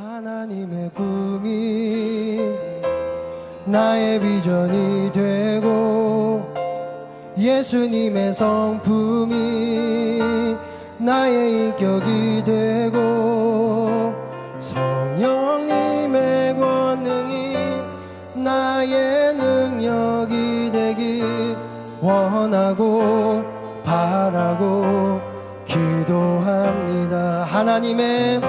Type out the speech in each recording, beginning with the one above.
하나님의 꿈이 나의 비전이 되고 예수님의 성품이 나의 인격이 되고 성령님의 권능이 나의 능력이 되기 원하고 바라고 기도합니다. 하나님의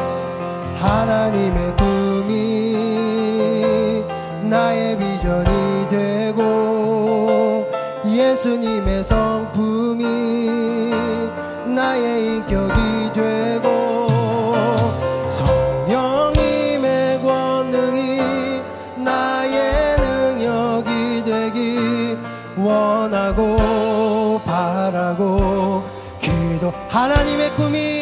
꿈이 나의 비전이 되고 예수님의 성품이 나의 인격이 되고 성령님의 권능이 나의 능력이 되기 원하고 바라고 기도. 하나님의 꿈이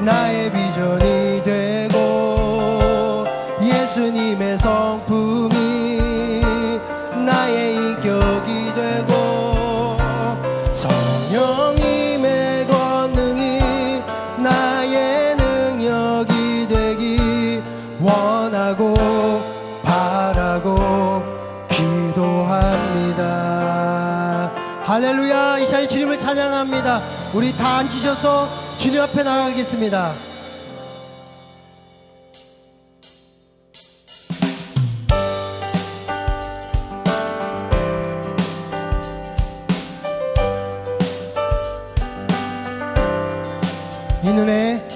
나의 비전이 되고 예수님의 성품이 나의 인격이 되고 성령님의 권능이 나의 능력이 되기 원하고 바라고 기도합니다. 할렐루야. 이 시간에 주님을 찬양합니다. 우리 다 앉으셔서 주님 앞에 나가겠습니다. 이 눈에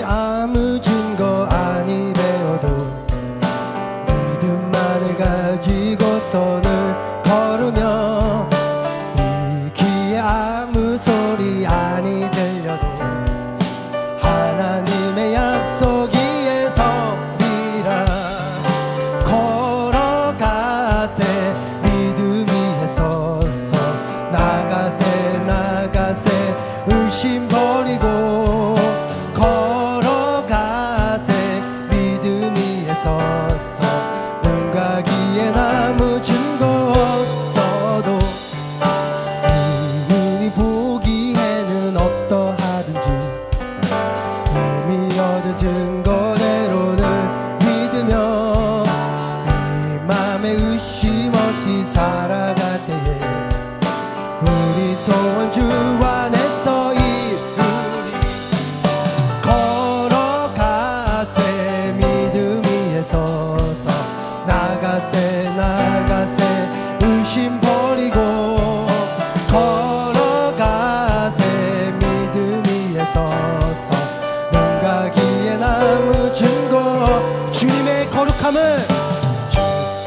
아무 증거 아니 배워도 믿음만을 가지고서 늘 걸으며 이 귀에 아무 소리 아니 들려도 하나님의 약속이에 서리라. 걸어가세 믿음 위에 서서 나가세 의심 버리고 걸어가세 믿음 위에 서서 눈 가기에 아무 증거 없어도 이 눈이 보기에는 어떠하든지 이미 얻은 증거대로를 믿으며 이 맘에 의심 없이 살아갈 때에 우리 소원 주 안에서 이루리. 걸어가세 믿음 위에 서서 나가세 의심 버리고 걸어가세 믿음 위에 서서 눈 가기에 아무 증거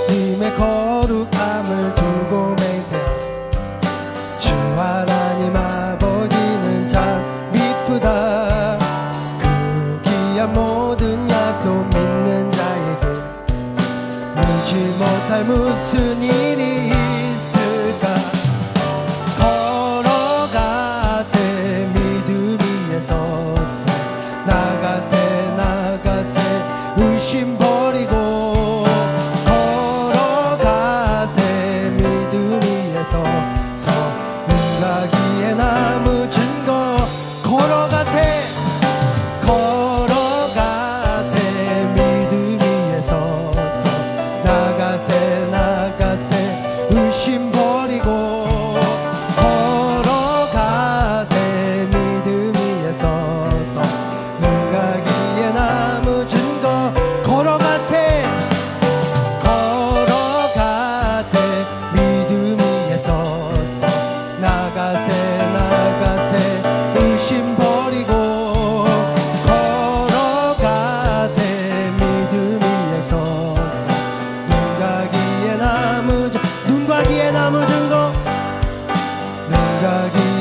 주님의 거룩함을 두고 맹세. 주 하나님 아버지는 참 이쁘다. 그 귀한 모든 약속 믿는 자에게 누지 못할 무슨 일이 있을까. 걸어가세 믿음 위에 서서 나가세 의심 버리고 걸어가세 믿음 위에 서서 눈 가기에 아무 증거 걸어가세 믿음 위에 서서 나가세 의심 버리고 걸어가세 믿음 위에 서서 눈 가기에 아무 증거 걸어가세 믿음 위에 서서 나가세 의심 버리고 걸어가세 믿음 위에 서서 눈 가기에 아무 증거 눈 가기에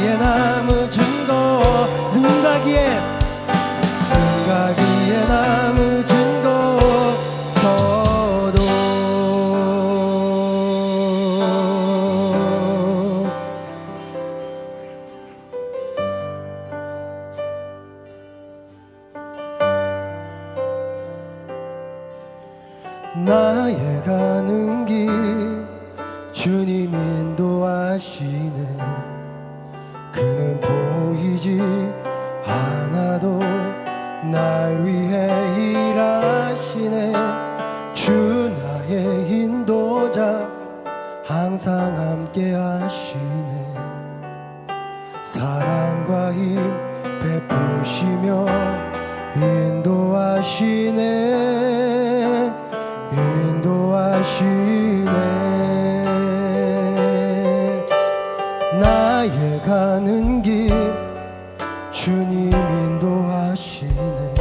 아무 증거 서도 나의 가는 길 주님 인도하시네. 그는 보이지 않아도 날 위해 일하시네. 주 나의 인도자 항상 함께 하시네. 사랑과 힘 베푸시며 인도하시네. 인도하시네. 나의 가는 길 주님 인도하시네.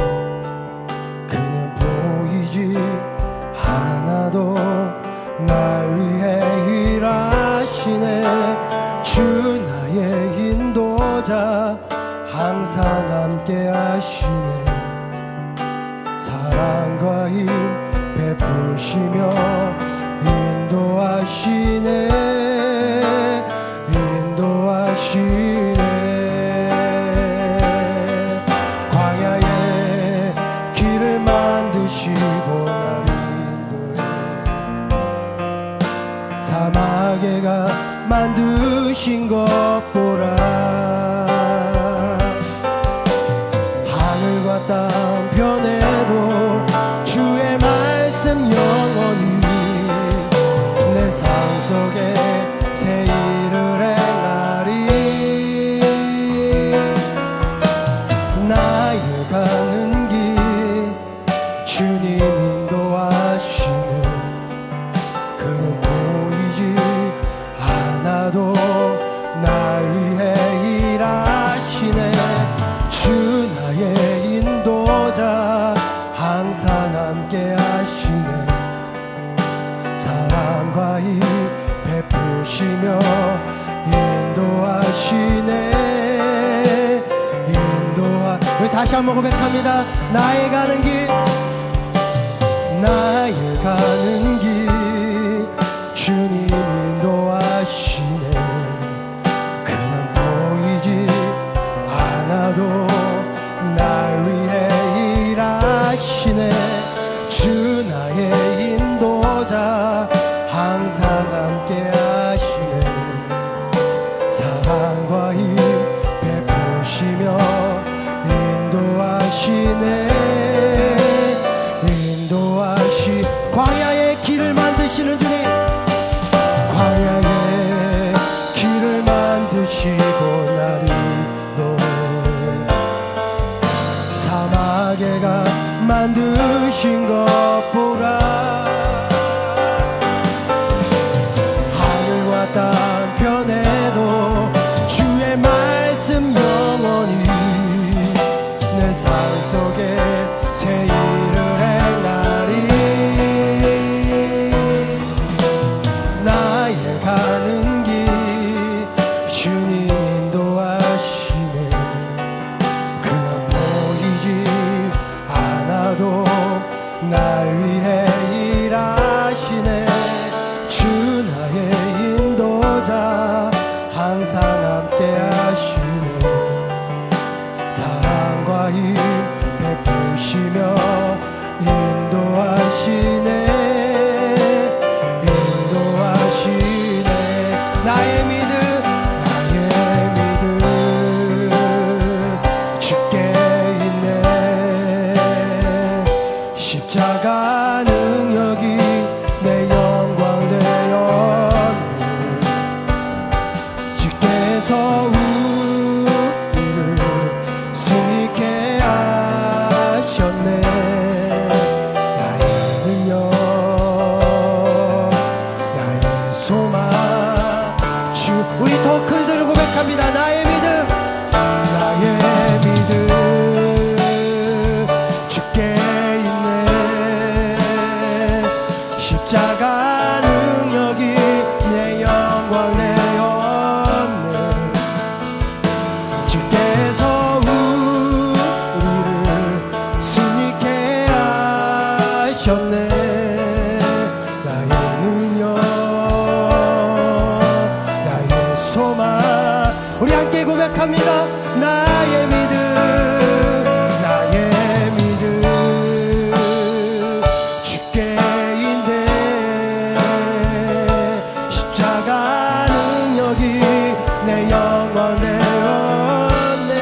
그는 보이지 않아도 날 위해 일하시네. 주 나의 인도자 항상 함께 하시네. 사랑과 힘 베푸시며 인도하시네. 인도하시네. 광야에 길을 만드시고 날 인도해. 사막에가 만드신 것 보라. 하늘과 땅 변해도 주의 말씀 영원히 내 삶 속에 새 일을 행하리. 나의 가는 길 주님 인도하시네. 그는 보이지 않아도 날 위해 일하시네. 주 나의 인도자 항상 함께 하시네. 사랑과 힘 베푸시며 인도하시네. 우리 다시 한번 고백합니다. 나의 가는 길, 나의 가는 길 주님 인도하시네. 그는 보이지 않아도 날 위해 일하시네. 주 나의 인도자 항상 함께 하시네. 사랑과 힘 베푸시며 인도하시네. 광야의 길을 만드시는 주님, 광야의 길을 만드시고 날 인도해. 사막에가 만드신 것 보라. 하늘과 땅 변해도 주의 말씀 영원히 내 삶 속에 새 일을 행하리. 나의 가는 길 주님 인도하시네. 그는 보이지 않아도 날 위해 일하시네. 주 나의 인도자 항상 함께 하시네. 사랑과 힘 베푸시며 인도하시네. 인도하시네. 나의 믿음 주께 있네. 십자가 능력이 내 영광 되었네. 주께서 우리를 승리케 하셨네. 나의 능력 나의 소망 주. 우리 더 큰 소리로 고백합니다. 나의 믿음 주께 있네. 십자가 능력이 내 영광 되었네. 주께서 우리를 승리케 하셨네. 나의 능력 나의 소망. 우리 함께 고백합니다. 나의 믿음 주께 있네. 십자가 능력이 내 영광 되었네.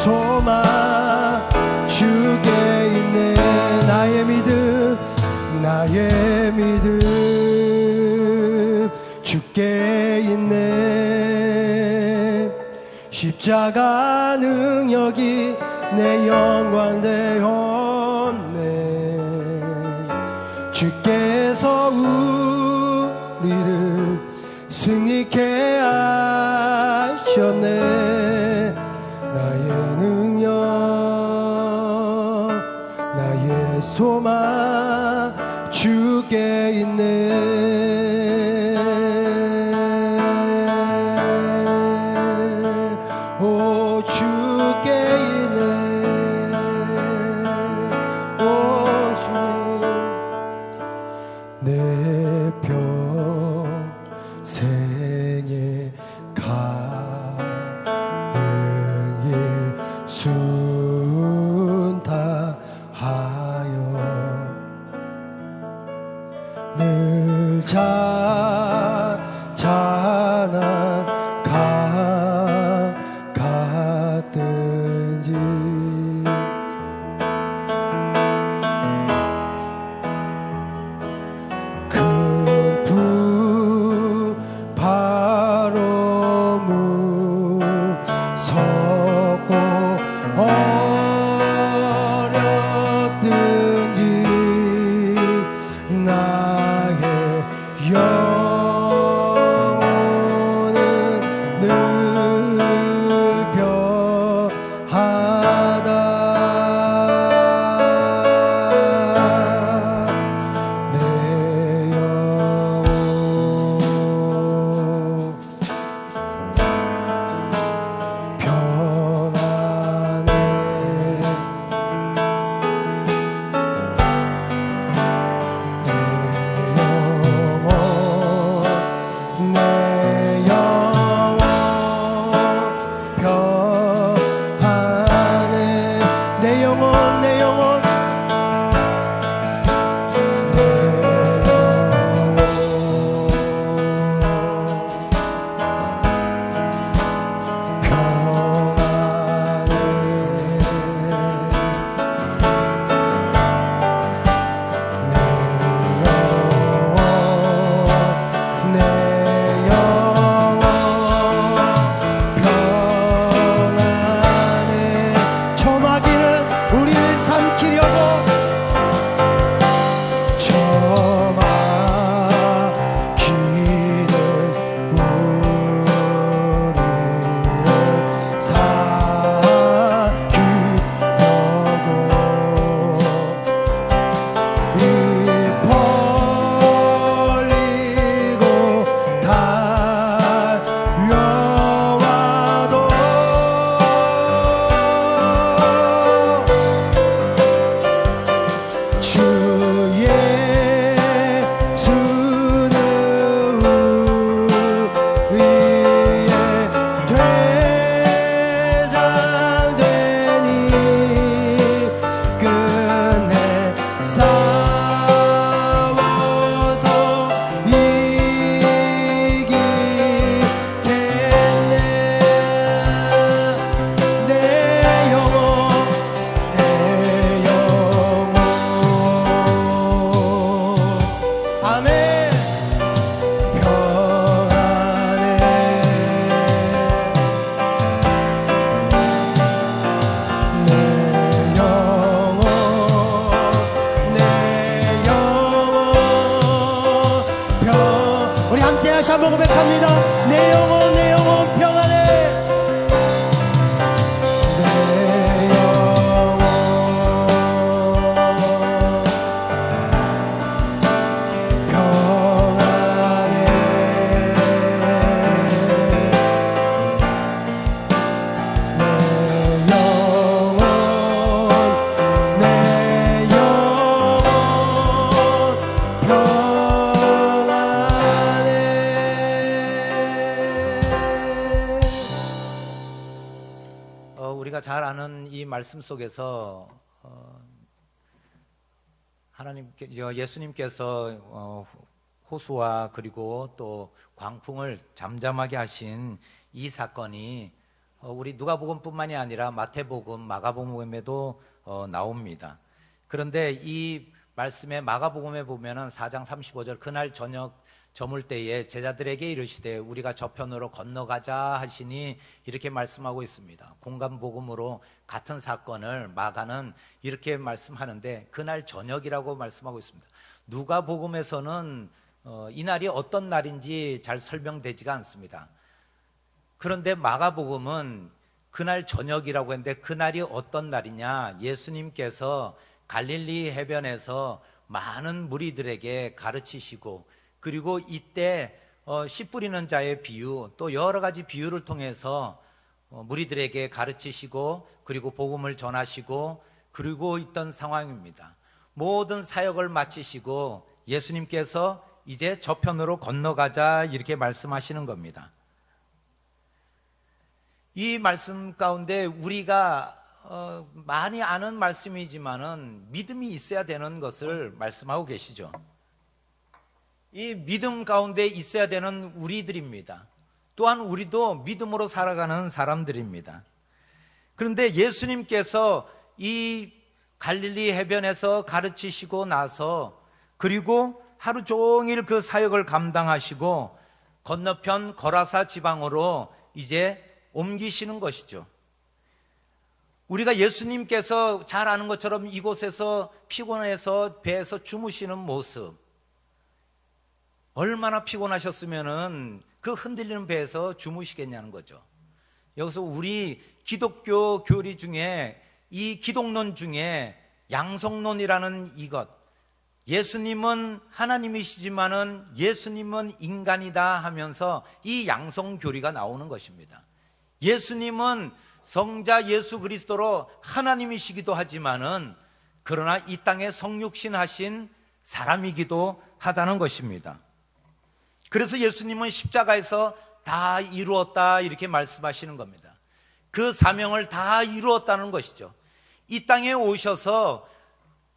소망 주께 있네. 나의 믿음 나의 믿음 주께 있네. 십자가 능력이 내 영광 되었네. 주께서 우리를 승리케 하셨네. 나의 능력 나의 소망 주께 있네. 오 주께 있네. 오 주님 내 평생에 가는 길 순탄하여 늘 잔잔한 같든지 큰 품 바로 무섭고 어렵든지 나의 영혼은 늘 평하다. 내 영혼 평안해. 내 영혼 평안해. 내 영혼 내 영혼 다시 한번 고백합니다. 내 영혼 평안해. 내 영혼 평안해. 내 영혼 평안해. 우리가 잘 아는 이 말씀 속에서 예수님께서 호수와 그리고 또 광풍을 잠잠하게 하신 이 사건이 우리 누가복음뿐만이 아니라 마태복음, 마가복음에도 나옵니다. 그런데 이 말씀에 마가복음에 보면은 4장 35절 그날 저녁 저물 때에 제자들에게 이르시되 우리가 저편으로 건너가자 하시니 이렇게 말씀하고 있습니다. 공간복음으로 같은 사건을 마가는 이렇게 말씀하는데 그날 저녁이라고 말씀하고 있습니다. 누가복음에서는 이날이 어떤 날인지 잘 설명되지가 않습니다. 그런데 마가복음은 그날 저녁이라고 했는데 그날이 어떤 날이냐, 예수님께서 갈릴리 해변에서 많은 무리들에게 가르치시고 그리고 이때 씨 뿌리는 자의 비유, 또 여러 가지 비유를 통해서 무리들에게 가르치시고 그리고 복음을 전하시고 그리고 있던 상황입니다. 모든 사역을 마치시고 예수님께서 이제 저편으로 건너가자 이렇게 말씀하시는 겁니다. 이 말씀 가운데 우리가 많이 아는 말씀이지만은 믿음이 있어야 되는 것을 말씀하고 계시죠. 이 믿음 가운데 있어야 되는 우리들입니다. 또한 우리도 믿음으로 살아가는 사람들입니다. 그런데 예수님께서 이 갈릴리 해변에서 가르치시고 나서 그리고 하루 종일 그 사역을 감당하시고 건너편 거라사 지방으로 이제 옮기시는 것이죠. 우리가 예수님께서 잘 아는 것처럼 이곳에서 피곤해서 배에서 주무시는 모습, 얼마나 피곤하셨으면은 그 흔들리는 배에서 주무시겠냐는 거죠. 여기서 우리 기독교 교리 중에 이 기독론 중에 양성론이라는 이것, 예수님은 하나님이시지만은 예수님은 인간이다 하면서 이 양성 교리가 나오는 것입니다. 예수님은 성자 예수 그리스도로 하나님이시기도 하지만은 그러나 이 땅에 성육신 하신 사람이기도 하다는 것입니다. 그래서 예수님은 십자가에서 다 이루었다 이렇게 말씀하시는 겁니다. 그 사명을 다 이루었다는 것이죠. 이 땅에 오셔서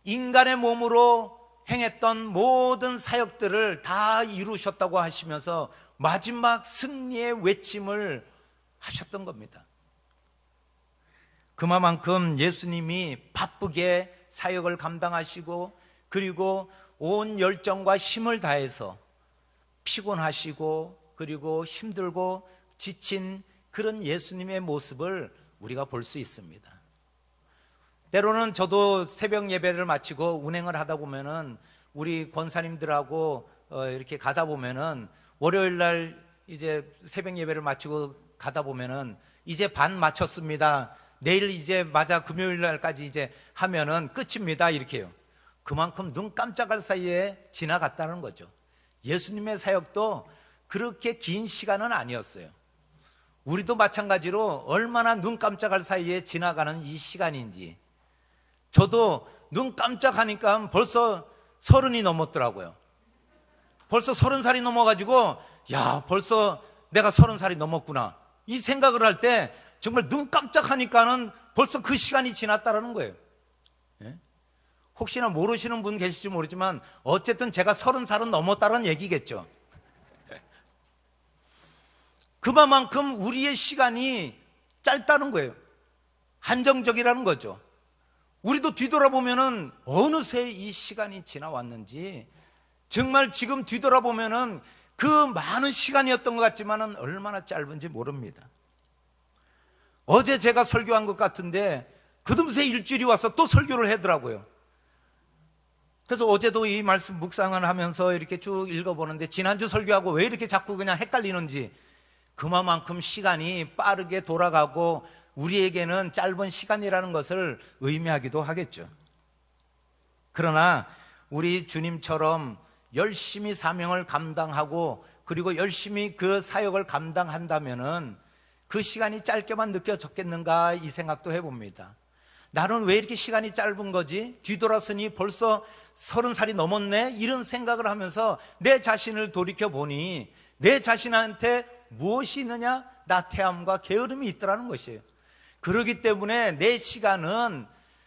인간의 몸으로 행했던 모든 사역들을 다 이루셨다고 하시면서 마지막 승리의 외침을 하셨던 겁니다. 그만큼 예수님이 바쁘게 사역을 감당하시고 그리고 온 열정과 힘을 다해서 피곤하시고 그리고 힘들고 지친 그런 예수님의 모습을 우리가 볼 수 있습니다. 때로는 저도 새벽 예배를 마치고 운행을 하다 보면은 우리 권사님들하고 이렇게 가다 보면은 월요일 날 이제 새벽 예배를 마치고 가다 보면은 이제 반 마쳤습니다. 내일 이제 맞아 금요일 날까지 이제 하면은 끝입니다. 이렇게 해요. 그만큼 눈 깜짝할 사이에 지나갔다는 거죠. 예수님의 사역도 그렇게 긴 시간은 아니었어요. 우리도 마찬가지로 얼마나 눈 깜짝할 사이에 지나가는 이 시간인지, 저도 눈 깜짝하니까 벌써 30이 넘었더라고요. 벌써 30살이 넘어가지고 야 벌써 내가 30살이 넘었구나 이 생각을 할 때 정말 눈 깜짝하니까는 벌써 그 시간이 지났다라는 거예요. 혹시나 모르시는 분 계실지 모르지만 어쨌든 제가 30살은 넘었다는 얘기겠죠. 그만큼 우리의 시간이 짧다는 거예요. 한정적이라는 거죠. 우리도 뒤돌아보면은 어느새 이 시간이 지나왔는지, 정말 지금 뒤돌아보면은 그 많은 시간이었던 것 같지만은 얼마나 짧은지 모릅니다. 어제 제가 설교한 것 같은데 그듬새 일주일이 와서 또 설교를 하더라고요. 그래서 어제도 이 말씀 묵상을 하면서 이렇게 쭉 읽어보는데 지난주 설교하고 왜 이렇게 자꾸 그냥 헷갈리는지, 그만큼 시간이 빠르게 돌아가고 우리에게는 짧은 시간이라는 것을 의미하기도 하겠죠. 그러나 우리 주님처럼 열심히 사명을 감당하고 그리고 열심히 그 사역을 감당한다면은 그 시간이 짧게만 느껴졌겠는가 이 생각도 해봅니다. 나는 왜 이렇게 시간이 짧은 거지? 뒤돌아서니 벌써 30살이 넘었네? 이런 생각을 하면서 내 자신을 돌이켜보니 내 자신한테 무엇이 있느냐? 나태함과 게으름이 있더라는 것이에요. 그렇기 때문에 내 시간은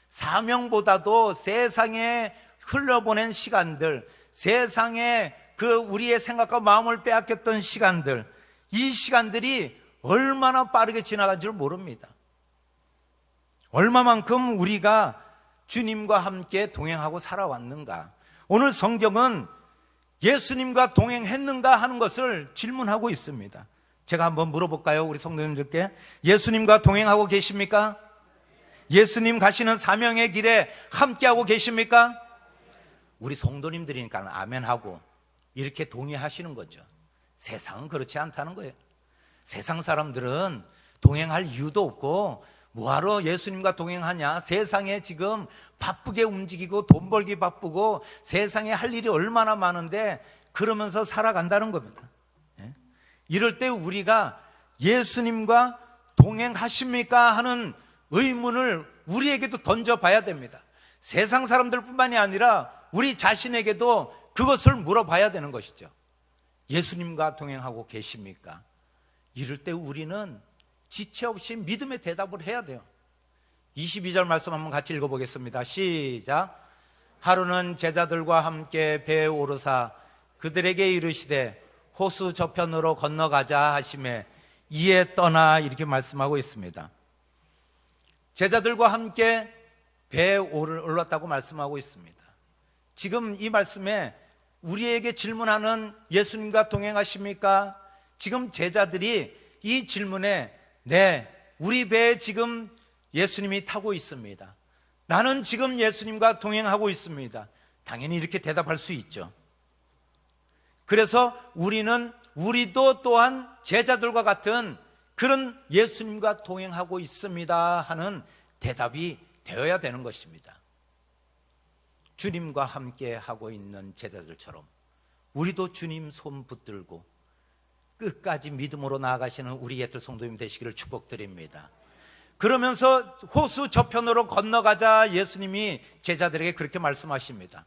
사명보다도 세상에 흘려보낸 시간들, 세상에 그 우리의 생각과 마음을 빼앗겼던 시간들, 이 시간들이 얼마나 빠르게 지나간 줄 모릅니다. 얼마만큼 우리가 주님과 함께 동행하고 살아왔는가. 오늘 성경은 예수님과 동행했는가 하는 것을 질문하고 있습니다. 제가 한번 물어볼까요? 우리 성도님들께. 예수님과 동행하고 계십니까? 예수님 가시는 사명의 길에 함께하고 계십니까? 우리 성도님들이니까 아멘하고 이렇게 동의하시는 거죠. 세상은 그렇지 않다는 거예요. 세상 사람들은 동행할 이유도 없고 뭐하러 예수님과 동행하냐. 세상에 지금 바쁘게 움직이고 돈 벌기 바쁘고 세상에 할 일이 얼마나 많은데 그러면서 살아간다는 겁니다. 이럴 때 우리가 예수님과 동행하십니까 하는 의문을 우리에게도 던져봐야 됩니다. 세상 사람들뿐만이 아니라 우리 자신에게도 그것을 물어봐야 되는 것이죠. 예수님과 동행하고 계십니까? 이럴 때 우리는 지체 없이 믿음의 대답을 해야 돼요. 22절 말씀 한번 같이 읽어보겠습니다. 시작. 하루는 제자들과 함께 배에 오르사 그들에게 이르시되 호수 저편으로 건너가자 하시매 이에 떠나, 이렇게 말씀하고 있습니다. 제자들과 함께 배에 올랐다고 말씀하고 있습니다. 지금 이 말씀에 우리에게 질문하는 예수님과 동행하십니까? 지금 제자들이 이 질문에 네, 우리 배에 지금 예수님이 타고 있습니다. 나는 지금 예수님과 동행하고 있습니다. 당연히 이렇게 대답할 수 있죠. 그래서 우리도 또한 제자들과 같은 그런 예수님과 동행하고 있습니다 하는 대답이 되어야 되는 것입니다. 주님과 함께 하고 있는 제자들처럼 우리도 주님 손 붙들고 끝까지 믿음으로 나아가시는 우리 예들 성도님 되시기를 축복드립니다. 그러면서 호수 저편으로 건너가자 예수님이 제자들에게 그렇게 말씀하십니다.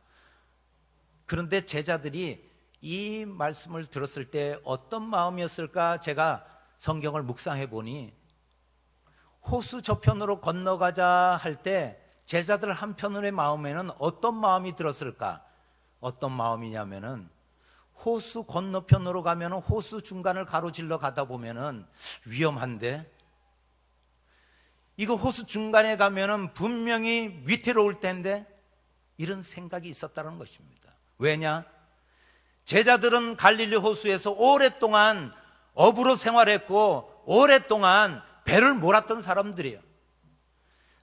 그런데 제자들이 이 말씀을 들었을 때 어떤 마음이었을까? 제가 성경을 묵상해 보니 호수 저편으로 건너가자 할 때 제자들 한편의 마음에는 어떤 마음이 들었을까? 어떤 마음이냐면은 호수 건너편으로 가면 호수 중간을 가로질러 가다 보면은 위험한데, 이거 호수 중간에 가면은 분명히 위태로울 텐데, 이런 생각이 있었다는 것입니다. 왜냐? 제자들은 갈릴리 호수에서 오랫동안 어부로 생활했고 오랫동안 배를 몰았던 사람들이에요.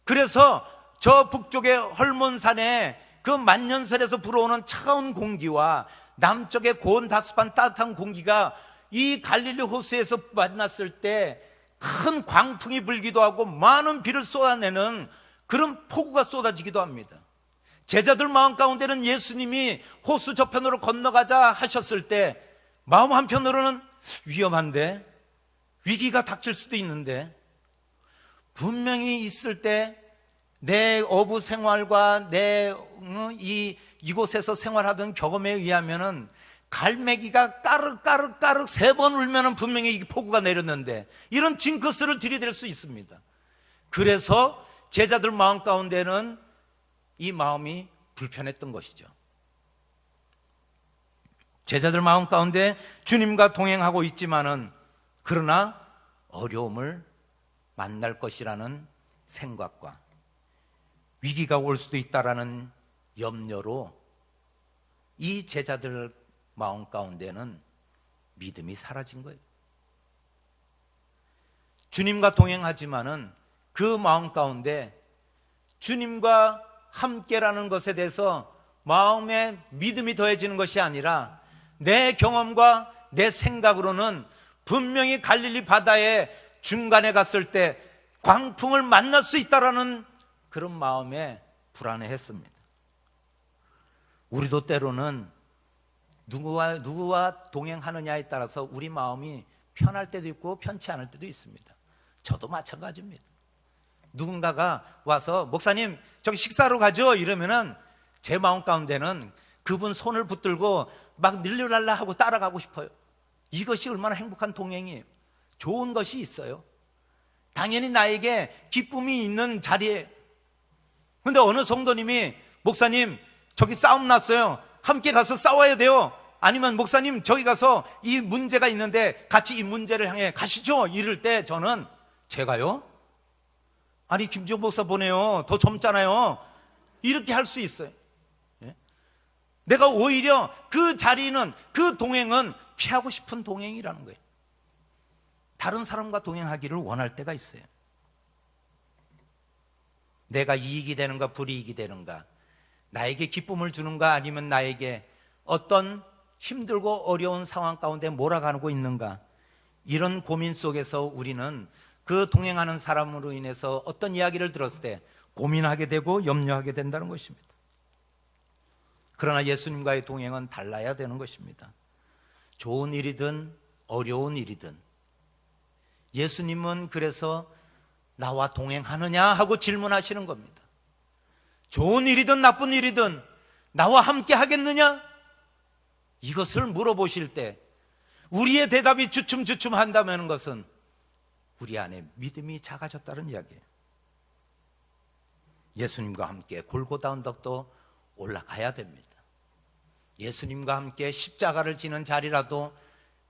그래서 저 북쪽의 헐몬산에 그 만년설에서 불어오는 차가운 공기와 남쪽의 고온 다습한 따뜻한 공기가 이 갈릴리 호수에서 만났을 때 큰 광풍이 불기도 하고 많은 비를 쏟아내는 그런 폭우가 쏟아지기도 합니다. 제자들 마음 가운데는 예수님이 호수 저편으로 건너가자 하셨을 때 마음 한편으로는 위험한데, 위기가 닥칠 수도 있는데, 분명히 있을 때 내 어부 생활과 내 이곳에서 생활하던 경험에 의하면은 갈매기가 까르까르까르 3번 울면은 분명히 이 폭우가 내렸는데, 이런 징크스를 들이댈 수 있습니다. 그래서 제자들 마음 가운데는 이 마음이 불편했던 것이죠. 제자들 마음 가운데 주님과 동행하고 있지만은 그러나 어려움을 만날 것이라는 생각과 위기가 올 수도 있다라는 염려로 이 제자들 마음 가운데는 믿음이 사라진 거예요. 주님과 동행하지만은 그 마음 가운데 주님과 함께라는 것에 대해서 마음에 믿음이 더해지는 것이 아니라 내 경험과 내 생각으로는 분명히 갈릴리 바다의 중간에 갔을 때 광풍을 만날 수 있다라는 그런 마음에 불안해했습니다. 우리도 때로는 누구와 동행하느냐에 따라서 우리 마음이 편할 때도 있고 편치 않을 때도 있습니다. 저도 마찬가지입니다. 누군가가 와서 목사님 저기 식사로 가죠 이러면은 제 마음 가운데는 그분 손을 붙들고 막 늘려달라 하고 따라가고 싶어요. 이것이 얼마나 행복한 동행이에요. 좋은 것이 있어요. 당연히 나에게 기쁨이 있는 자리에. 근데 어느 성도님이 목사님 저기 싸움 났어요, 함께 가서 싸워야 돼요, 아니면 목사님 저기 가서 이 문제가 있는데 같이 이 문제를 향해 가시죠, 이럴 때 저는 제가요? 아니 김지호 목사 보내요, 더 젊잖아요, 이렇게 할 수 있어요. 예? 내가 오히려 그 자리는, 그 동행은 피하고 싶은 동행이라는 거예요. 다른 사람과 동행하기를 원할 때가 있어요. 내가 이익이 되는가 불이익이 되는가, 나에게 기쁨을 주는가 아니면 나에게 어떤 힘들고 어려운 상황 가운데 몰아가고 있는가, 이런 고민 속에서 우리는 그 동행하는 사람으로 인해서 어떤 이야기를 들었을 때 고민하게 되고 염려하게 된다는 것입니다. 그러나 예수님과의 동행은 달라야 되는 것입니다. 좋은 일이든 어려운 일이든 예수님은 그래서 나와 동행하느냐 하고 질문하시는 겁니다. 좋은 일이든 나쁜 일이든 나와 함께 하겠느냐? 이것을 물어보실 때 우리의 대답이 주춤주춤 한다는 것은 우리 안에 믿음이 작아졌다는 이야기예요. 예수님과 함께 골고다 언덕도 올라가야 됩니다. 예수님과 함께 십자가를 지는 자리라도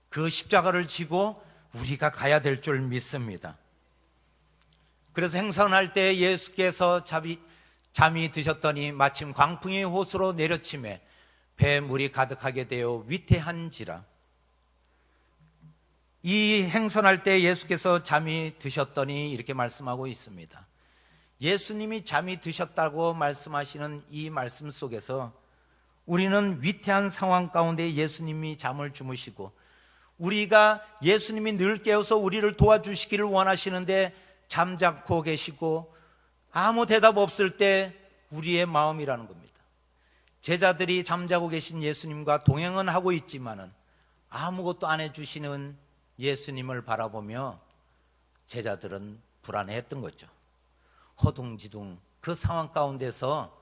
그 십자가를 지고 우리가 가야 될 줄 믿습니다. 그래서 행선할 때 예수께서 잠이 드셨더니 마침 광풍이 호수로 내려치매 배에 물이 가득하게 되어 위태한지라. 이 행선할 때 예수께서 잠이 드셨더니 이렇게 말씀하고 있습니다. 예수님이 잠이 드셨다고 말씀하시는 이 말씀 속에서 우리는 위태한 상황 가운데 예수님이 잠을 주무시고 우리가 예수님이 늘 깨어서 우리를 도와주시기를 원하시는데 잠자코 계시고 아무 대답 없을 때 우리의 마음이라는 겁니다. 제자들이 잠자고 계신 예수님과 동행은 하고 있지만은 아무것도 안 해주시는 예수님을 바라보며 제자들은 불안해했던 거죠. 허둥지둥 그 상황 가운데서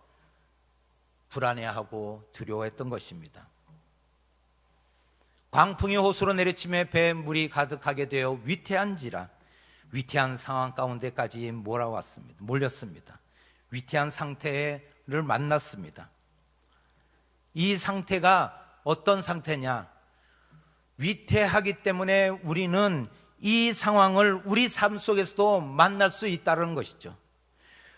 불안해하고 두려워했던 것입니다. 광풍이 호수로 내리치며 배에 물이 가득하게 되어 위태한지라. 위태한 상황 가운데까지 몰렸습니다. 위태한 상태를 만났습니다. 이 상태가 어떤 상태냐? 위태하기 때문에 우리는 이 상황을 우리 삶 속에서도 만날 수 있다는 것이죠.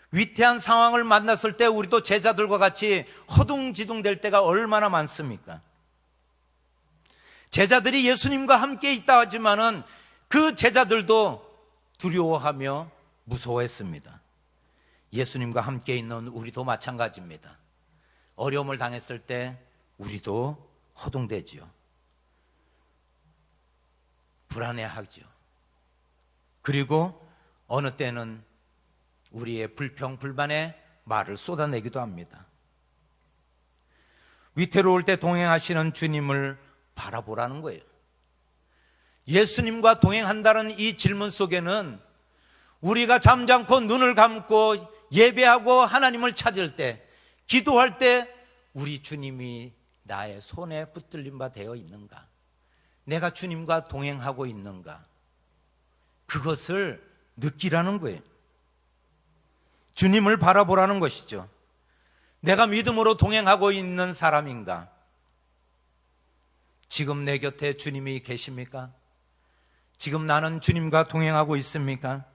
위태한 상황을 만났을 때 우리도 제자들과 같이 허둥지둥 될 때가 얼마나 많습니까? 제자들이 예수님과 함께 있다 하지만은 그 제자들도 두려워하며 무서워했습니다. 예수님과 함께 있는 우리도 마찬가지입니다. 어려움을 당했을 때 우리도 허둥대지요. 불안해하죠. 그리고 어느 때는 우리의 불평, 불만에 말을 쏟아내기도 합니다. 위태로울 때 동행하시는 주님을 바라보라는 거예요. 예수님과 동행한다는 이 질문 속에는 우리가 잠잠고 눈을 감고 예배하고 하나님을 찾을 때, 기도할 때 우리 주님이 나의 손에 붙들린 바 되어 있는가? 내가 주님과 동행하고 있는가? 그것을 느끼라는 거예요. 주님을 바라보라는 것이죠. 내가 믿음으로 동행하고 있는 사람인가? 지금 내 곁에 주님이 계십니까? 지금 나는 주님과 동행하고 있습니까?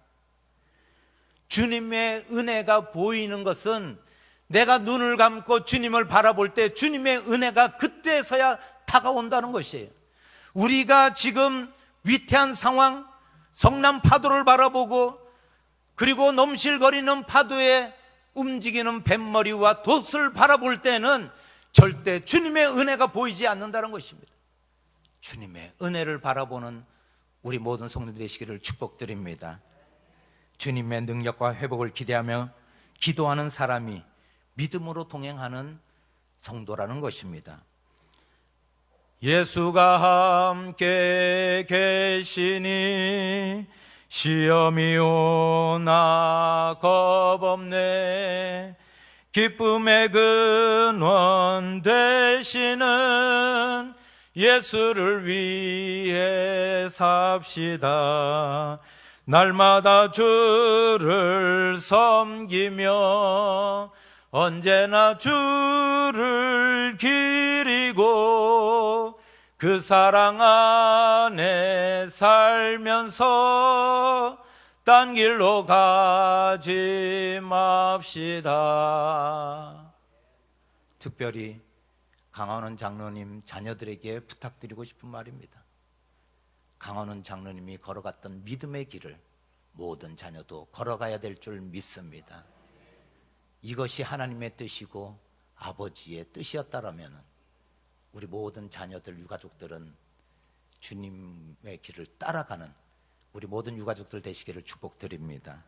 주님의 은혜가 보이는 것은 내가 눈을 감고 주님을 바라볼 때 주님의 은혜가 그때서야 다가온다는 것이에요. 우리가 지금 위태한 상황, 성난 파도를 바라보고 그리고 넘실거리는 파도에 움직이는 뱃머리와 돛을 바라볼 때는 절대 주님의 은혜가 보이지 않는다는 것입니다. 주님의 은혜를 바라보는 우리 모든 성도들 되시기를 축복드립니다. 주님의 능력과 회복을 기대하며 기도하는 사람이 믿음으로 동행하는 성도라는 것입니다. 예수가 함께 계시니 시험이 오나 겁없네. 기쁨의 근원 되시는 예수를 위해 삽시다. 날마다 주를 섬기며 언제나 주를 기리고 그 사랑 안에 살면서 딴 길로 가지 맙시다. 특별히 강원원 장로님 자녀들에게 부탁드리고 싶은 말입니다. 강원원 장로님이 걸어갔던 믿음의 길을 모든 자녀도 걸어가야 될 줄 믿습니다. 이것이 하나님의 뜻이고 아버지의 뜻이었다라면 우리 모든 자녀들, 유가족들은 주님의 길을 따라가는 우리 모든 유가족들 되시기를 축복드립니다.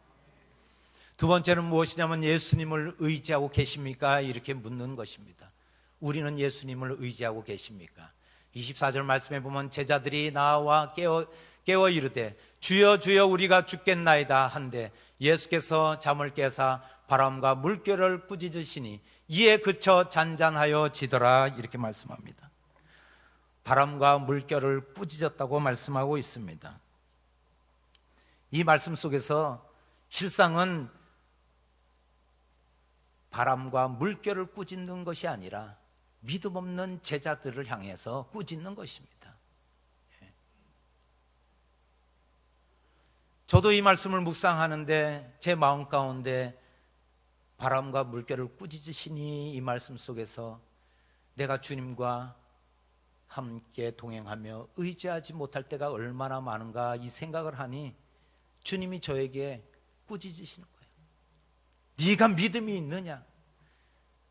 두 번째는 무엇이냐면 예수님을 의지하고 계십니까? 이렇게 묻는 것입니다. 우리는 예수님을 의지하고 계십니까? 24절 말씀에 보면 제자들이 나와 깨어 이르되 주여 주여 우리가 죽겠나이다 한데 예수께서 잠을 깨사 바람과 물결을 꾸짖으시니 이에 그쳐 잔잔하여 지더라 이렇게 말씀합니다. 바람과 물결을 꾸짖었다고 말씀하고 있습니다. 이 말씀 속에서 실상은 바람과 물결을 꾸짖는 것이 아니라 믿음 없는 제자들을 향해서 꾸짖는 것입니다. 저도 이 말씀을 묵상하는데 제 마음 가운데 바람과 물결을 꾸짖으시니 이 말씀 속에서 내가 주님과 함께 동행하며 의지하지 못할 때가 얼마나 많은가 이 생각을 하니 주님이 저에게 꾸짖으시는 거예요. 네가 믿음이 있느냐?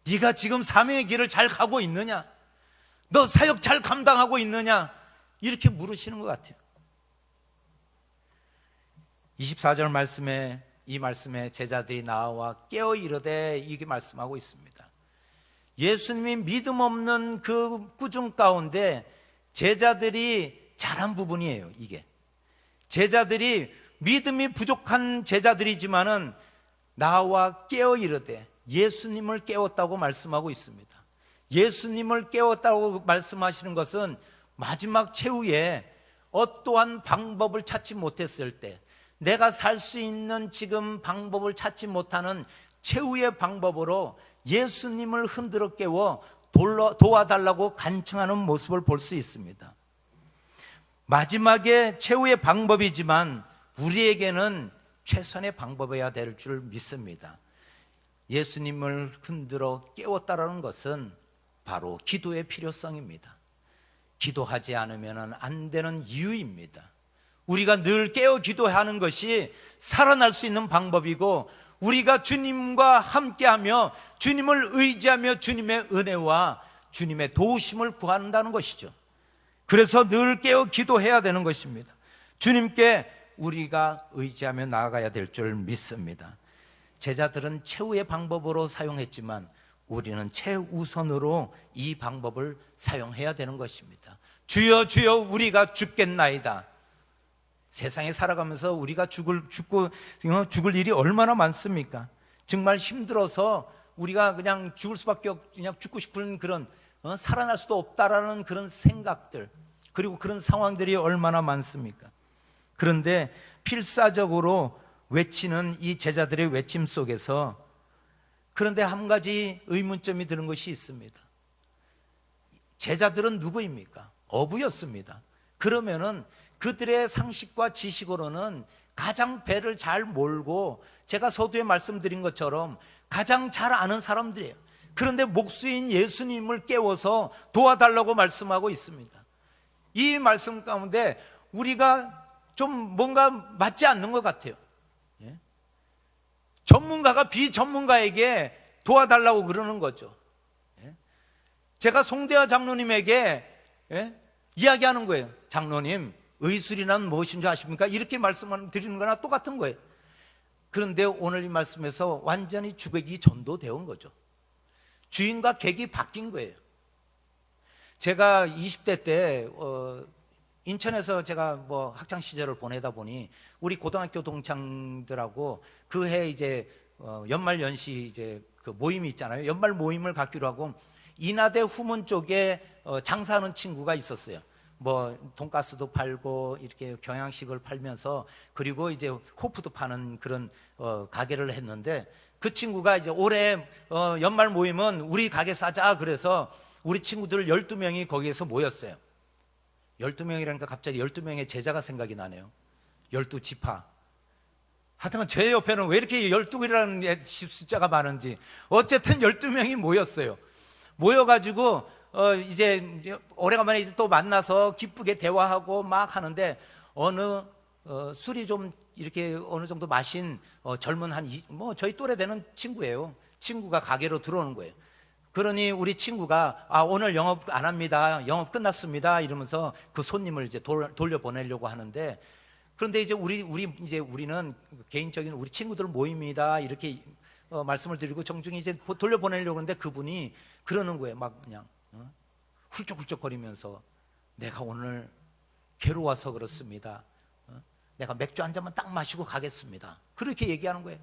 네가 지금 사명의 길을 잘 가고 있느냐? 너 사역 잘 감당하고 있느냐? 이렇게 물으시는 것 같아요. 24절 말씀에 이 말씀에 제자들이 나와 깨어 이르되 이게 말씀하고 있습니다. 예수님이 믿음 없는 그 꾸중 가운데 제자들이 잘한 부분이에요. 이게 제자들이 믿음이 부족한 제자들이지만은 나와 깨어 이르되 예수님을 깨웠다고 말씀하고 있습니다. 예수님을 깨웠다고 말씀하시는 것은 마지막 최후에 어떠한 방법을 찾지 못했을 때 내가 살 수 있는 지금 방법을 찾지 못하는 최후의 방법으로 예수님을 흔들어 깨워 도와달라고 간청하는 모습을 볼 수 있습니다. 마지막에 최후의 방법이지만 우리에게는 최선의 방법이어야 될 줄 믿습니다. 예수님을 흔들어 깨웠다라는 것은 바로 기도의 필요성입니다. 기도하지 않으면 안 되는 이유입니다. 우리가 늘 깨어 기도하는 것이 살아날 수 있는 방법이고 우리가 주님과 함께하며 주님을 의지하며 주님의 은혜와 주님의 도우심을 구한다는 것이죠. 그래서 늘 깨어 기도해야 되는 것입니다. 주님께 우리가 의지하며 나아가야 될 줄 믿습니다. 제자들은 최후의 방법으로 사용했지만 우리는 최우선으로 이 방법을 사용해야 되는 것입니다. 주여 주여 우리가 죽겠나이다. 세상에 살아가면서 우리가 죽을 일이 얼마나 많습니까? 정말 힘들어서 우리가 그냥 죽을 수밖에 그냥 죽고 싶은 그런 살아날 수도 없다라는 그런 생각들 그리고 그런 상황들이 얼마나 많습니까? 그런데 필사적으로 외치는 이 제자들의 외침 속에서 그런데 한 가지 의문점이 드는 것이 있습니다. 제자들은 누구입니까? 어부였습니다. 그러면은 그들의 상식과 지식으로는 가장 배를 잘 몰고 제가 서두에 말씀드린 것처럼 가장 잘 아는 사람들이에요. 그런데 목수인 예수님을 깨워서 도와달라고 말씀하고 있습니다. 이 말씀 가운데 우리가 좀 뭔가 맞지 않는 것 같아요. 전문가가 비전문가에게 도와달라고 그러는 거죠. 제가 송대화 장로님에게 이야기하는 거예요. 장로님, 의술이란 무엇인 줄 아십니까? 이렇게 말씀을 드리는 거나 똑같은 거예요. 그런데 오늘 이 말씀에서 완전히 주객이 전도되어 온 거죠. 주인과 객이 바뀐 거예요. 제가 20대 때 인천에서 제가 학창 시절을 보내다 보니 우리 고등학교 동창들하고 그 해 이제 연말 연시 이제 그 모임이 있잖아요. 연말 모임을 갖기로 하고 인하대 후문 쪽에 장사하는 친구가 있었어요. 돈가스도 팔고 이렇게 경양식을 팔면서 그리고 이제 호프도 파는 그런 가게를 했는데 그 친구가 이제 올해 연말 모임은 우리 가게에서 하자. 그래서 우리 친구들 12명이 거기에서 모였어요. 12명이라니까 갑자기 12명의 제자가 생각이 나네요. 12지파. 하여튼 제 옆에는 왜 이렇게 12이라는 숫자가 많은지. 어쨌든 12명이 모였어요. 모여가지고 이제 오래간만에 이제 또 만나서 기쁘게 대화하고 막 하는데 어느 술이 좀 이렇게 어느 정도 마신 젊은 뭐 저희 또래 되는 친구예요. 친구가 가게로 들어오는 거예요. 그러니 우리 친구가 오늘 영업 안 합니다. 영업 끝났습니다. 이러면서 그 손님을 이제 돌려보내려고 하는데, 그런데 이제 우리는 개인적인 우리 친구들 모임이다 이렇게 말씀을 드리고 정중히 이제 돌려보내려고 하는데 그분이 그러는 거예요. 막 그냥 훌쩍훌쩍거리면서 내가 오늘 괴로워서 그렇습니다. 내가 맥주 한 잔만 딱 마시고 가겠습니다. 그렇게 얘기하는 거예요.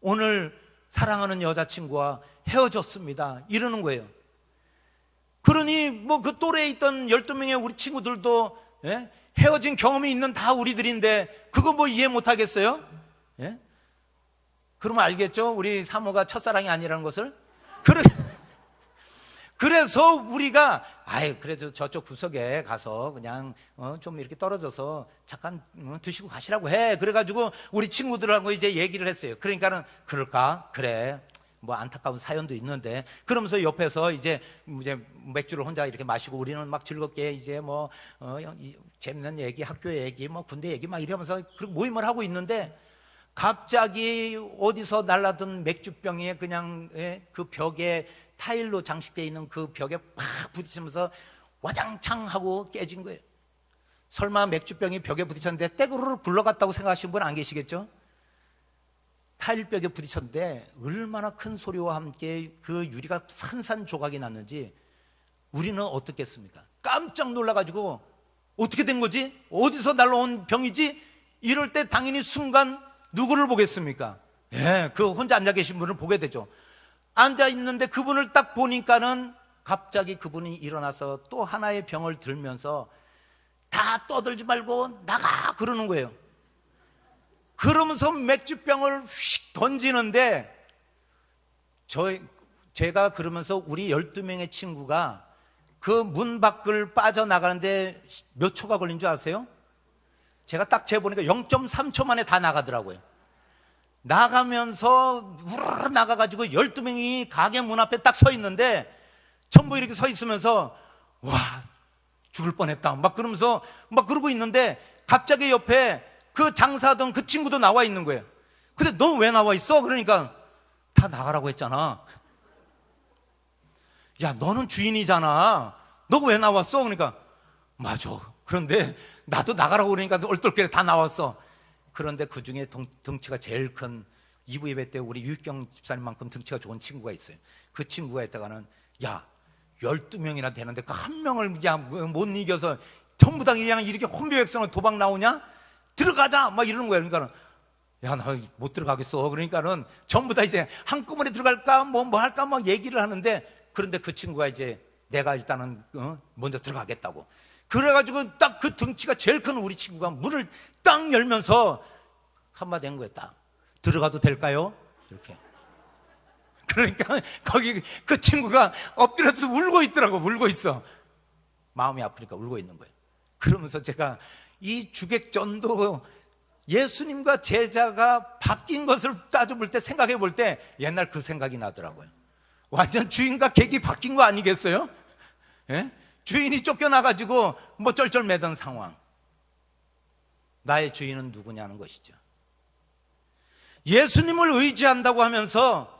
오늘 사랑하는 여자친구와 헤어졌습니다. 이러는 거예요. 그러니 뭐 그 또래에 있던 12명의 우리 친구들도 헤어진 경험이 있는 다 우리들인데 그거 뭐 이해 못 하겠어요? 그러면 알겠죠? 우리 사모가 첫사랑이 아니라는 것을? 그래서 우리가 그래도 저쪽 구석에 가서 그냥 좀 이렇게 떨어져서 잠깐 드시고 가시라고 해. 그래가지고 우리 친구들하고 이제 얘기를 했어요. 그러니까는 그럴까? 그래. 뭐 안타까운 사연도 있는데, 그러면서 옆에서 이제 맥주를 혼자 이렇게 마시고 우리는 막 즐겁게 이제 뭐 재밌는 얘기, 학교 얘기, 뭐 군대 얘기 막 이러면서 모임을 하고 있는데 갑자기 어디서 날라든 맥주병이 그냥 그 벽에 타일로 장식되어 있는 그 벽에 팍 부딪히면서 와장창 하고 깨진 거예요. 설마 맥주병이 벽에 부딪혔는데 떼구르르 굴러갔다고 생각하시는 분 안 계시겠죠? 타일벽에 부딪혔는데 얼마나 큰 소리와 함께 그 유리가 산산조각이 났는지 우리는 어떻겠습니까? 깜짝 놀라가지고 어떻게 된 거지? 어디서 날라온 병이지? 이럴 때 당연히 순간 누구를 보겠습니까? 그 혼자 앉아 계신 분을 보게 되죠. 앉아 있는데 그분을 딱 보니까는 갑자기 그분이 일어나서 또 하나의 병을 들면서 다 떠들지 말고 나가 그러는 거예요. 그러면서 맥주병을 휙 던지는데 제가 그러면서 우리 12명의 친구가 그 문 밖을 빠져나가는데 몇 초가 걸린 줄 아세요? 제가 딱 재보니까 0.3초 만에 다 나가더라고요. 나가면서 우르르 나가가지고 12명이 가게 문 앞에 딱 서 있는데 전부 이렇게 서 있으면서 와 죽을 뻔했다 막 그러면서 막 그러고 있는데 갑자기 옆에 그 장사하던 그 친구도 나와 있는 거예요. 근데 너 왜 나와 있어? 그러니까 다 나가라고 했잖아. 야 너는 주인이잖아. 너가 왜 나왔어? 그러니까 맞아. 그런데 나도 나가라고 그러니까 얼떨결에 다 나왔어. 그런데 그 중에 덩치가 제일 큰 이부 예배 때 우리 유익경 집사님만큼 덩치가 좋은 친구가 있어요. 그 친구가 있다가는 야 12명이나 되는데 그 한 명을 못 이겨서 전부 다 그냥 이렇게 혼비백성으로 도박 나오냐? 들어가자! 막 이러는 거예요. 그러니까는 야 나 못 들어가겠어. 그러니까는 전부 다 이제 한꺼번에 들어갈까 뭐 할까 막 얘기를 하는데, 그런데 그 친구가 이제 내가 일단은 먼저 들어가겠다고 그래가지고 딱 그 덩치가 제일 큰 우리 친구가 문을 딱 열면서 한마디 한 거예요. 딱 들어가도 될까요? 이렇게. 그러니까 거기 그 친구가 엎드려서 울고 있더라고. 울고 있어. 마음이 아프니까 울고 있는 거예요. 그러면서 제가 이 주객전도 예수님과 제자가 바뀐 것을 따져볼 때, 생각해 볼 때 옛날 그 생각이 나더라고요. 완전 주인과 객이 바뀐 거 아니겠어요? 예? 주인이 쫓겨나가지고 뭐 쩔쩔매던 상황. 나의 주인은 누구냐는 것이죠. 예수님을 의지한다고 하면서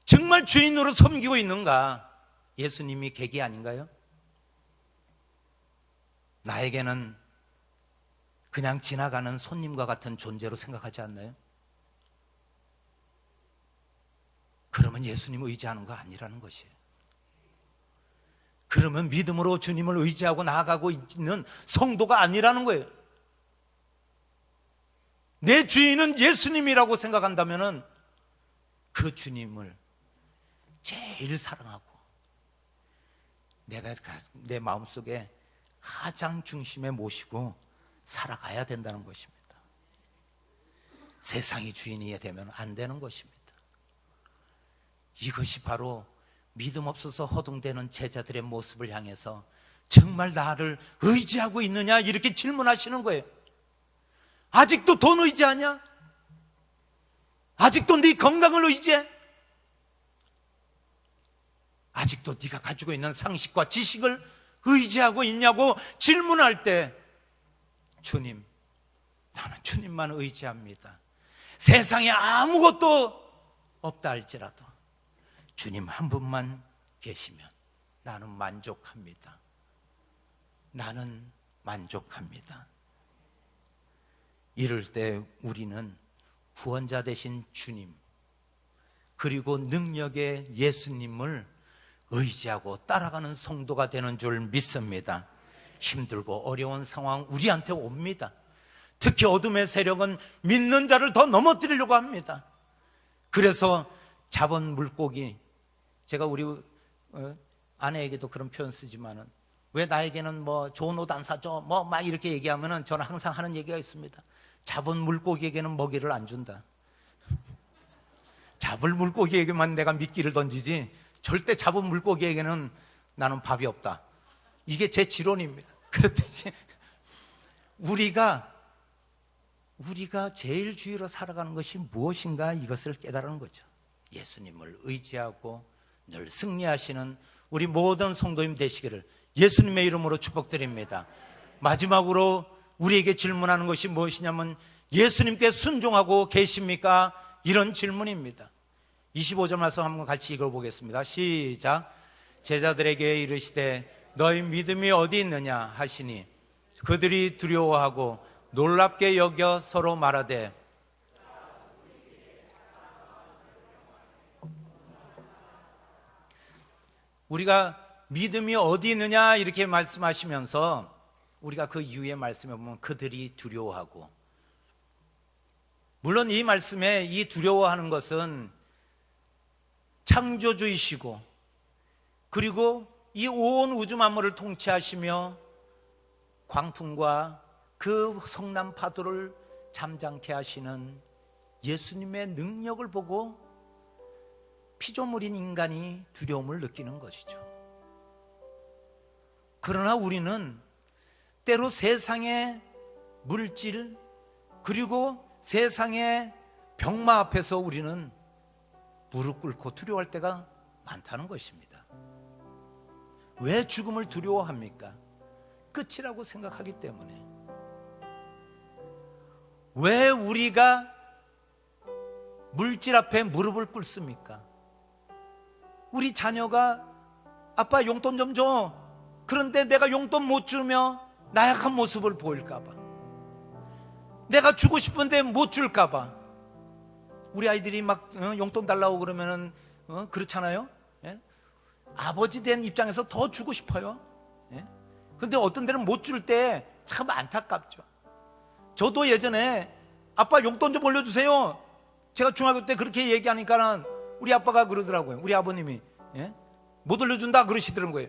정말 주인으로 섬기고 있는가? 예수님이 객이 아닌가요? 나에게는 그냥 지나가는 손님과 같은 존재로 생각하지 않나요? 그러면 예수님을 의지하는 거 아니라는 것이에요. 그러면 믿음으로 주님을 의지하고 나아가고 있는 성도가 아니라는 거예요. 내 주인은 예수님이라고 생각한다면 그 주님을 제일 사랑하고 내가 내 마음속에 가장 중심에 모시고 살아가야 된다는 것입니다. 세상이 주인이 되면 안 되는 것입니다. 이것이 바로 믿음 없어서 허둥대는 제자들의 모습을 향해서 정말 나를 의지하고 있느냐 이렇게 질문하시는 거예요. 아직도 돈 의지하냐? 아직도 네 건강을 의지해? 아직도 네가 가지고 있는 상식과 지식을 의지하고 있냐고 질문할 때 주님, 나는 주님만 의지합니다. 세상에 아무것도 없다 할지라도 주님 한 분만 계시면 나는 만족합니다. 나는 만족합니다. 이럴 때 우리는 구원자 되신 주님 그리고 능력의 예수님을 의지하고 따라가는 성도가 되는 줄 믿습니다. 힘들고 어려운 상황 우리한테 옵니다. 특히 어둠의 세력은 믿는 자를 더 넘어뜨리려고 합니다. 그래서 잡은 물고기, 제가 우리 아내에게도 그런 표현 쓰지만은 왜 나에게는 뭐 좋은 옷 안 사줘 뭐 막 이렇게 얘기하면은 저는 항상 하는 얘기가 있습니다. 잡은 물고기에게는 먹이를 안 준다. 잡을 물고기에게만 내가 미끼를 던지지 절대 잡은 물고기에게는 나는 밥이 없다. 이게 제 지론입니다. 그렇듯이 우리가 제일 주의로 살아가는 것이 무엇인가 이것을 깨달은 거죠. 예수님을 의지하고 늘 승리하시는 우리 모든 성도님 되시기를 예수님의 이름으로 축복드립니다. 마지막으로 우리에게 질문하는 것이 무엇이냐면 예수님께 순종하고 계십니까? 이런 질문입니다. 25절 말씀 한번 같이 읽어보겠습니다. 시작. 제자들에게 이르시되 너희 믿음이 어디 있느냐 하시니 그들이 두려워하고 놀랍게 여겨 서로 말하되 우리가 믿음이 어디 있느냐 이렇게 말씀하시면서 우리가 그 이후의 말씀에 보면 그들이 두려워하고, 물론 이 말씀에 이 두려워하는 것은 창조주이시고 그리고 이 온 우주 만물을 통치하시며 광풍과 그 성난 파도를 잠잠케 하시는 예수님의 능력을 보고 피조물인 인간이 두려움을 느끼는 것이죠. 그러나 우리는 때로 세상의 물질 그리고 세상의 병마 앞에서 우리는 무릎 꿇고 두려워할 때가 많다는 것입니다. 왜 죽음을 두려워합니까? 끝이라고 생각하기 때문에. 왜 우리가 물질 앞에 무릎을 꿇습니까? 우리 자녀가 아빠 용돈 좀 줘. 그런데 내가 용돈 못 주며 나약한 모습을 보일까 봐, 내가 주고 싶은데 못 줄까 봐. 우리 아이들이 막 용돈 달라고 그러면은 그렇잖아요. 예? 아버지 된 입장에서 더 주고 싶어요. 예? 근데 어떤 데는 못 줄 때 참 안타깝죠. 저도 예전에 아빠 용돈 좀 올려주세요. 제가 중학교 때 그렇게 얘기하니까 우리 아빠가 그러더라고요. 우리 아버님이 예? 못 올려준다 그러시더라고요.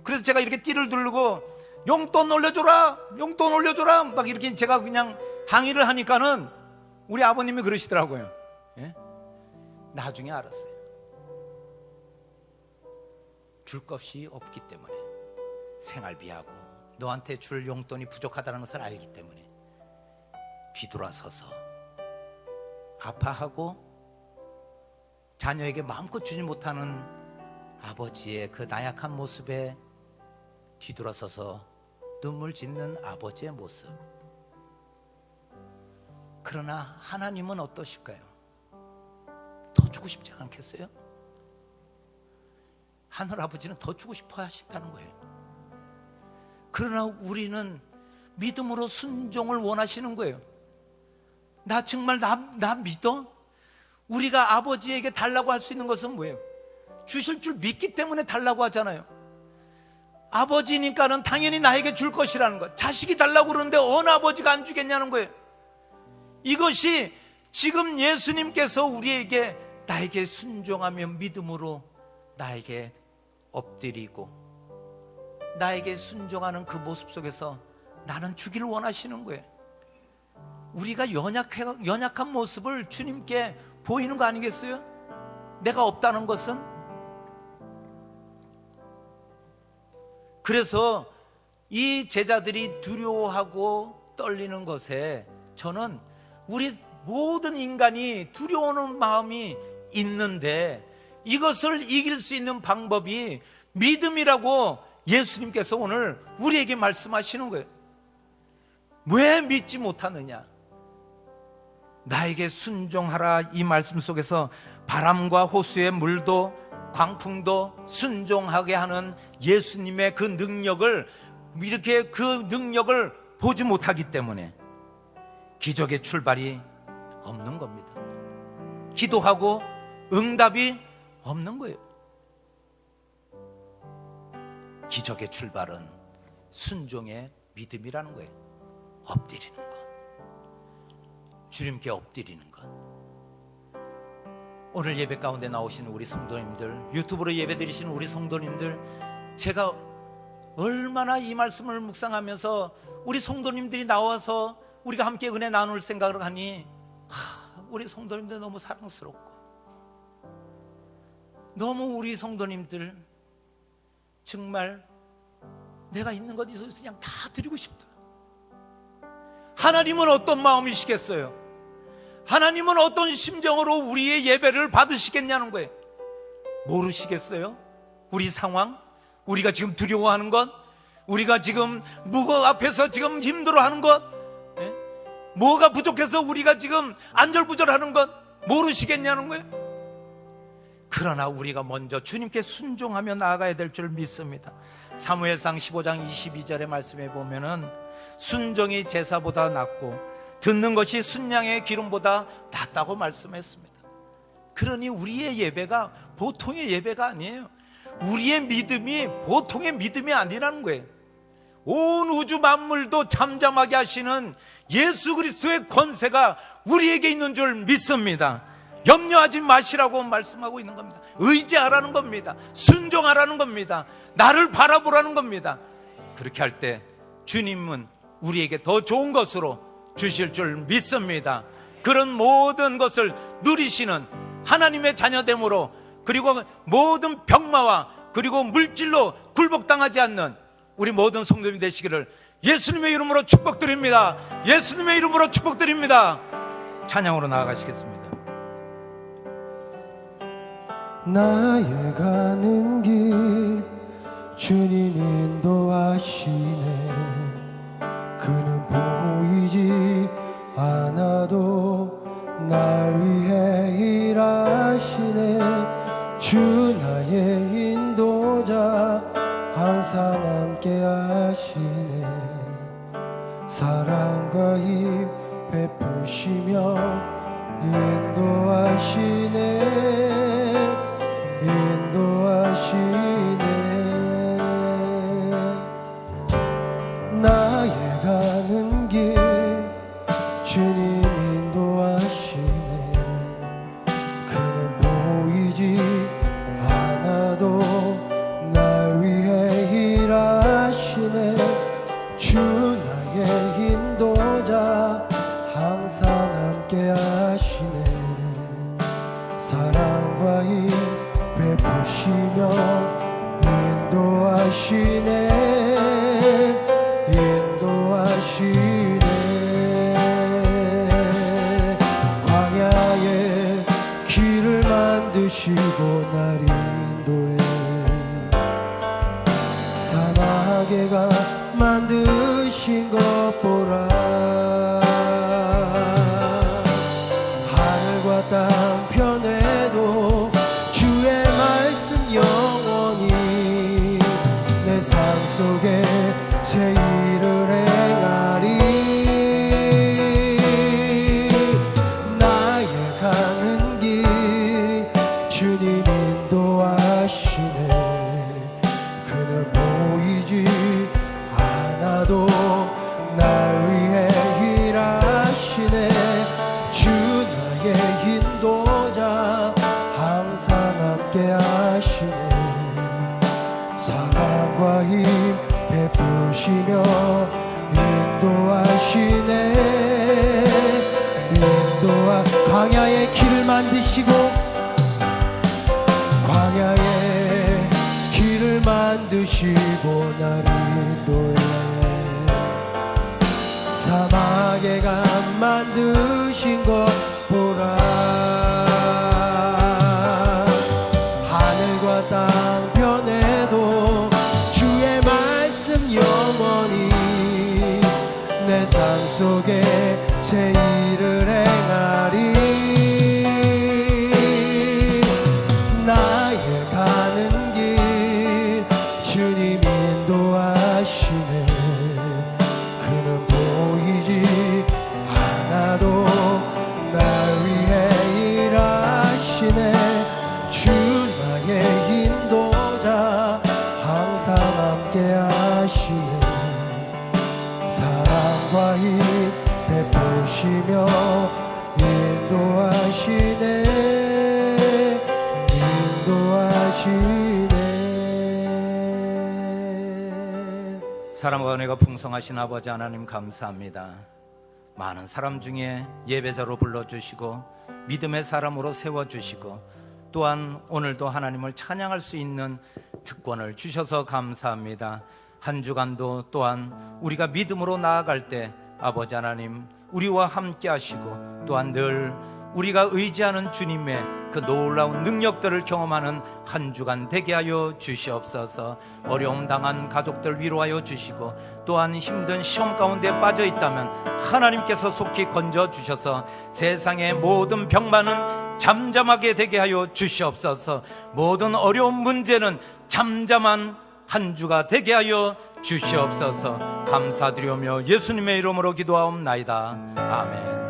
그래서 제가 이렇게 띠를 두르고 용돈 올려줘라, 용돈 올려줘라 막 이렇게 제가 그냥 항의를 하니까는 우리 아버님이 그러시더라고요. 예? 나중에 알았어요. 줄 것이 없기 때문에, 생활비하고 너한테 줄 용돈이 부족하다는 것을 알기 때문에 뒤돌아서서 아파하고 자녀에게 마음껏 주지 못하는 아버지의 그 나약한 모습에 뒤돌아서서 눈물 짓는 아버지의 모습. 그러나 하나님은 어떠실까요? 더 주고 싶지 않겠어요? 하늘 아버지는 더 주고 싶어 하신다는 거예요. 그러나 우리는 믿음으로 순종을 원하시는 거예요. 나 정말 나 믿어? 우리가 아버지에게 달라고 할 수 있는 것은 뭐예요? 주실 줄 믿기 때문에 달라고 하잖아요. 아버지니까는 당연히 나에게 줄 것이라는 것. 자식이 달라고 그러는데 어느 아버지가 안 주겠냐는 거예요. 이것이 지금 예수님께서 우리에게 나에게 순종하며 믿음으로 나에게 엎드리고 나에게 순종하는 그 모습 속에서 나는 주기를 원하시는 거예요. 우리가 연약한 모습을 주님께 보이는 거 아니겠어요? 내가 없다는 것은? 그래서 이 제자들이 두려워하고 떨리는 것에 저는 우리 모든 인간이 두려워하는 마음이 있는데 이것을 이길 수 있는 방법이 믿음이라고 예수님께서 오늘 우리에게 말씀하시는 거예요. 왜 믿지 못하느냐? 나에게 순종하라, 이 말씀 속에서 바람과 호수의 물도 광풍도 순종하게 하는 예수님의 그 능력을, 이렇게 그 능력을 보지 못하기 때문에 기적의 출발이 없는 겁니다. 기도하고 응답이 없는 거예요. 기적의 출발은 순종의 믿음이라는 거예요. 엎드리는 것, 주님께 엎드리는 것. 오늘 예배 가운데 나오시는 우리 성도님들, 유튜브로 예배 드리시는 우리 성도님들, 제가 얼마나 이 말씀을 묵상하면서 우리 성도님들이 나와서 우리가 함께 은혜 나눌 생각을 하니 우리 성도님들 너무 사랑스럽고, 너무 우리 성도님들 정말 내가 있는 것 있어서 그냥 다 드리고 싶다. 하나님은 어떤 마음이시겠어요? 하나님은 어떤 심정으로 우리의 예배를 받으시겠냐는 거예요. 모르시겠어요? 우리 상황, 우리가 지금 두려워하는 것, 우리가 지금 무거 앞에서 지금 힘들어하는 것, 뭐가 부족해서 우리가 지금 안절부절하는 것 모르시겠냐는 거예요. 그러나 우리가 먼저 주님께 순종하며 나아가야 될 줄 믿습니다. 사무엘상 15장 22절의 말씀에 보면은 순종이 제사보다 낫고 듣는 것이 순양의 기름보다 낫다고 말씀했습니다. 그러니 우리의 예배가 보통의 예배가 아니에요. 우리의 믿음이 보통의 믿음이 아니라는 거예요. 온 우주 만물도 잠잠하게 하시는 예수 그리스도의 권세가 우리에게 있는 줄 믿습니다. 염려하지 마시라고 말씀하고 있는 겁니다. 의지하라는 겁니다. 순종하라는 겁니다. 나를 바라보라는 겁니다. 그렇게 할 때 주님은 우리에게 더 좋은 것으로 주실 줄 믿습니다. 그런 모든 것을 누리시는 하나님의 자녀됨으로, 그리고 모든 병마와 그리고 물질로 굴복당하지 않는 우리 모든 성도님이 되시기를 예수님의 이름으로 축복드립니다. 예수님의 이름으로 축복드립니다. 찬양으로 나아가시겠습니다. 나의 가는 길 주님 인도하시네. 그는 보이지 않아도 날 위해 일하시네. 주 나의 인도자 항상 함께 하시네. 사랑과 힘 베푸시며 인도하시네. 인도하시네. 나의 가는 길 주님 인도하시네. 그는 보이지 않아도 날 위해 일하시네. 주 나의 인도자 항상 함께 하시네. 사랑과 힘 베푸시며 인도하시네. 인도하시네. 광야에 길을 만드시고 날 인도해. 사막에가 만드신 것 보라. 하늘과 땅 편에도 주의 말씀 영원히 내 삶 속에 제 일을 행하리. 나의 가는 길 주님 인도하시네. 그는 보이지 않아도 날 위해 일하시네. 주 나의 인도자 항상 함께 하시네. 사랑과 힘 베푸시며 인도하시네. 광야의 길을 만드시고 만드시고 날 인도해 사막에 감 만드신 것 보라 하늘과 땅 변해도 주의 말씀 영원히 내 삶 속에 새 일을 행하리 나의 가는 길 주님 인도하시네 그는 보이지 않아도 날 위해 일하시네 주 나의 인도자 항상 함께 하시네 사랑과 힘 베푸시며 인도하시네 사랑과 은혜가 풍성하신 아버지 하나님 감사합니다. 많은 사람 중에 예배자로 불러주시고 믿음의 사람으로 세워주시고 또한 오늘도 하나님을 찬양할 수 있는 특권을 주셔서 감사합니다. 한 주간도 또한 우리가 믿음으로 나아갈 때 아버지 하나님 우리와 함께 하시고 또한 늘 우리가 의지하는 주님의 그 놀라운 능력들을 경험하는 한 주간 되게 하여 주시옵소서. 어려움 당한 가족들 위로하여 주시고 또한 힘든 시험 가운데 빠져 있다면 하나님께서 속히 건져 주셔서 세상의 모든 병만은 잠잠하게 되게 하여 주시옵소서. 모든 어려운 문제는 잠잠한 한 주가 되게 하여 주시옵소서. 감사드리오며 예수님의 이름으로 기도하옵나이다. 아멘.